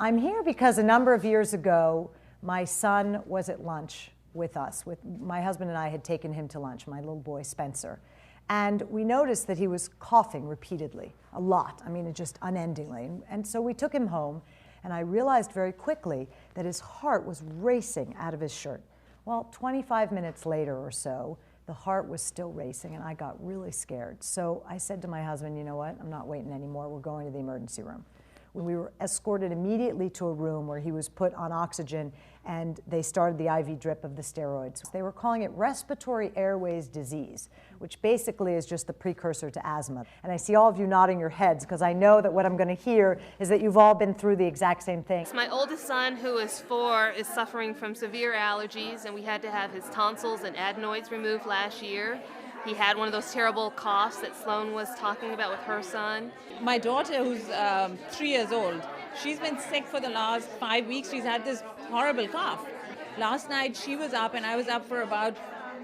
I'm here because a number of years ago, my son was at lunch with us. My husband and I had taken him to lunch, my little boy Spencer. And we noticed that he was coughing repeatedly, a lot. I mean, just unendingly. And so we took him home, and I realized very quickly that his heart was racing out of his shirt. Well, 25 minutes later or so, the heart was still racing, and I got really scared. So I said to my husband, you know what, I'm not waiting anymore, we're going to the emergency room. We were escorted immediately to a room where he was put on oxygen, and they started the IV drip of the steroids. They were calling it respiratory airways disease, which basically is just the precursor to asthma. And I see all of you nodding your heads because I know that what I'm going to hear is that you've all been through the exact same thing. My oldest son, who is 4, is suffering from severe allergies, and we had to have his tonsils and adenoids removed last year. He had one of those terrible coughs that Sloan was talking about with her son. My daughter, who's 3 years old, she's been sick for the last 5 weeks. She's had this horrible cough. Last night she was up and I was up for about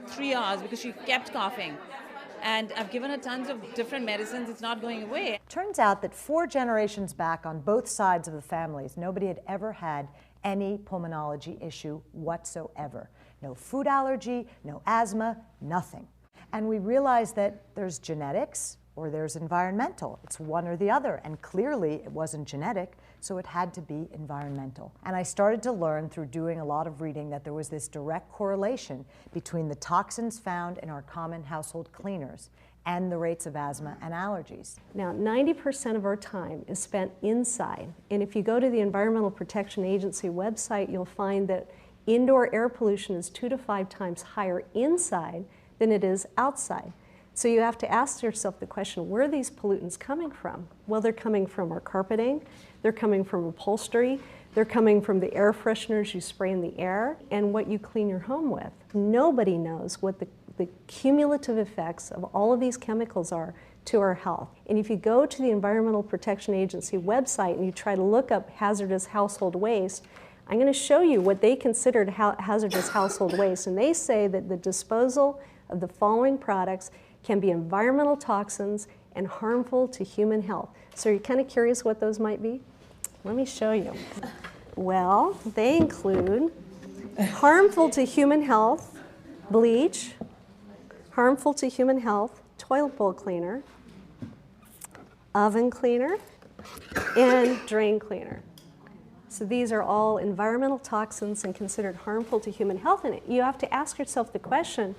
3 hours because she kept coughing. And I've given her tons of different medicines. It's not going away. Turns out that 4 generations back on both sides of the families, nobody had ever had any pulmonology issue whatsoever. No food allergy, no asthma, nothing. And we realized that there's genetics or there's environmental. It's one or the other. And clearly it wasn't genetic, so it had to be environmental. And I started to learn through doing a lot of reading that there was this direct correlation between the toxins found in our common household cleaners and the rates of asthma and allergies. Now, 90% of our time is spent inside. And if you go to the Environmental Protection Agency website, you'll find that indoor air pollution is 2 to 5 times higher inside than it is outside. So you have to ask yourself the question, where are these pollutants coming from? Well, they're coming from our carpeting, they're coming from upholstery, they're coming from the air fresheners you spray in the air, and what you clean your home with. Nobody knows what the cumulative effects of all of these chemicals are to our health. And if you go to the Environmental Protection Agency website and you try to look up hazardous household waste, I'm going to show you what they considered hazardous household waste. And they say that the disposal of the following products can be environmental toxins and harmful to human health. So are you kind of curious what those might be? Let me show you. Well, they include harmful to human health, bleach, harmful to human health, toilet bowl cleaner, oven cleaner, and drain cleaner. So these are all environmental toxins and considered harmful to human health. And you have to ask yourself the question,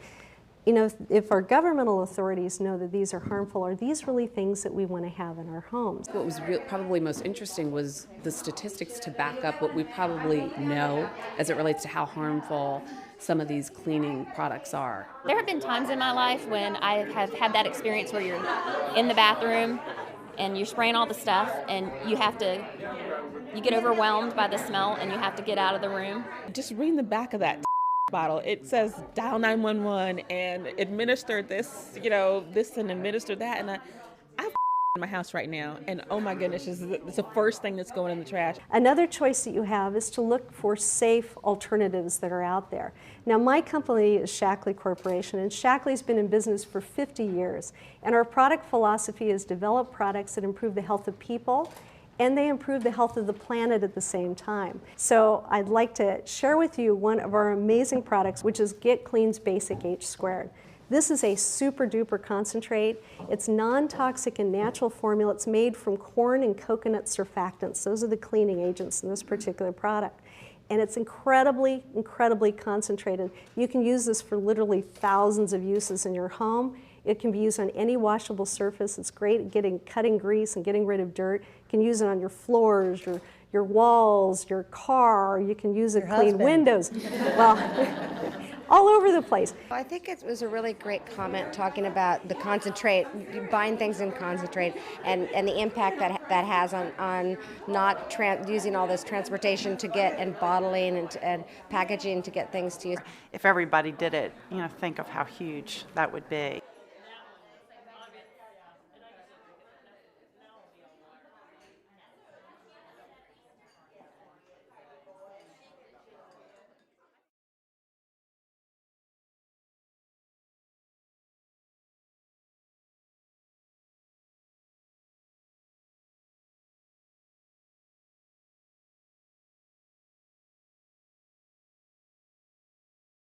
you know, if our governmental authorities know that these are harmful, are these really things that we want to have in our homes? What was probably most interesting was the statistics to back up what we probably know as it relates to how harmful some of these cleaning products are. There have been times in my life when I have had that experience where you're in the bathroom and you're spraying all the stuff and you get overwhelmed by the smell and you have to get out of the room. Just reading the back of that bottle, it says dial 911 and administer this, this and administer that, and I'm in my house right now, and oh my goodness, it's the first thing that's going in the trash. Another choice that you have is to look for safe alternatives that are out there. Now, my company is Shaklee Corporation, and Shakley's been in business for 50 years, and our product philosophy is develop products that improve the health of people and they improve the health of the planet at the same time. So I'd like to share with you one of our amazing products, which is Get Clean's Basic H Squared. This is a super duper concentrate. It's non-toxic and natural formula. It's made from corn and coconut surfactants. Those are the cleaning agents in this particular product. And it's incredibly, incredibly concentrated. You can use this for literally thousands of uses in your home. It can be used on any washable surface. It's great at cutting grease and getting rid of dirt. You can use it on your floors, your walls, your car. You can use it to clean windows. Well, all over the place. I think it was a really great comment talking about the concentrate, buying things in concentrate, and the impact that has on not using all this transportation to get and bottling and packaging to get things to you. If everybody did it, think of how huge that would be.